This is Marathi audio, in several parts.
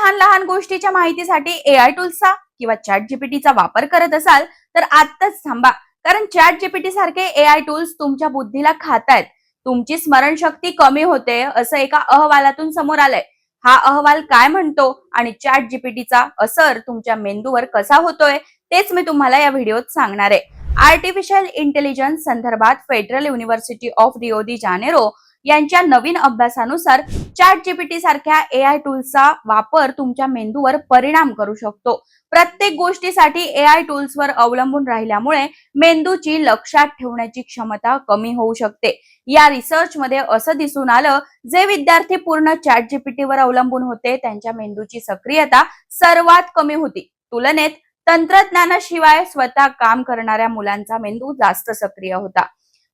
लहान लहान गोष्टीच्या माहितीसाठी एआय टूल्सचा किंवा चॅट जीपीटीचा वापर करत असाल तर आत्ताच थांबा, कारण चॅट जीपीटी सारखे एआय टूल्स तुमच्या बुद्धीला खातायत. तुमची स्मरणशक्ती कमी होते असं एका अहवालातून समोर आलंय. हा अहवाल काय म्हणतो आणि चॅट जीपीटीचा असर तुमच्या मेंदूवर कसा होतोय तेच मी तुम्हाला या व्हिडिओत सांगणार आहे. आर्टिफिशियल इंटेलिजन्स संदर्भात federal university of Rio the Janeiro यांच्या नवीन अभ्यासानुसार चॅट जीपीटी सारख्या एआय टूल्सचा वापर तुमच्या मेंदूवर परिणाम करू शकतो. प्रत्येक गोष्टीसाठी एआय टूल्सवर अवलंबून राहिल्यामुळे मेंदूची लक्षात ठेवण्याची क्षमता कमी होऊ शकते. या रिसर्च मध्ये असं दिसून आलं, जे विद्यार्थी पूर्ण चॅट जीपीटीवर अवलंबून होते त्यांच्या मेंदूची सक्रियता सर्वात कमी होती. तुलनेत तंत्रज्ञानाशिवाय स्वतः काम करणाऱ्या मुलांचा मेंदू जास्त सक्रिय होता.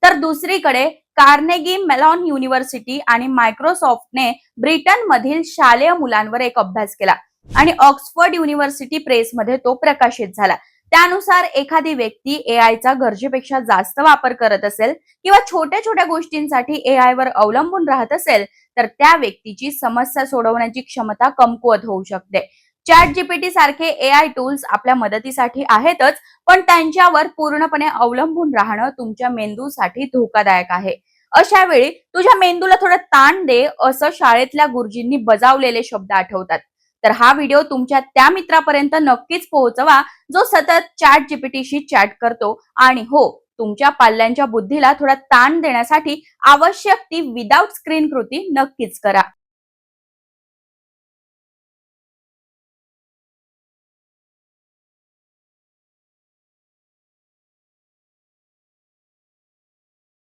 तर दुसरीकडे कार्नेगी मेलॉन युनिव्हर्सिटी आणि मायक्रोसॉफ्टने ब्रिटन मधील शालेय मुलांवर एक अभ्यास केला आणि ऑक्सफर्ड युनिव्हर्सिटी प्रेसमध्ये तो प्रकाशित झाला. त्यानुसार एखादी व्यक्ती एआयचा गरजेपेक्षा जास्त वापर करत असेल किंवा छोट्या छोट्या गोष्टींसाठी एआय वर अवलंबून राहत असेल तर त्या व्यक्तीची समस्या सोडवण्याची क्षमता कमकुवत होऊ शकते. चॅट जीपीटी सारखे एआय टूल्स आपल्या मदतीसाठी आहेतच, पण त्यांच्यावर पूर्णपणे अवलंबून राहणं तुमच्या मेंदूसाठी धोकादायक आहे. अशा वेळी तुझ्या मेंदूला थोडं ताण दे असं शाळेतल्या गुरुजींनी बजावलेले शब्द आठवतात. तर हा व्हिडिओ तुमच्या त्या मित्रापर्यंत नक्कीच पोहोचवा जो सतत चॅट जीपीटीशी चॅट करतो. आणि हो, तुमच्या पाल्यांच्या बुद्धीला थोडा ताण देण्यासाठी आवश्यक ती विदाउट स्क्रीन कृती नक्कीच करा.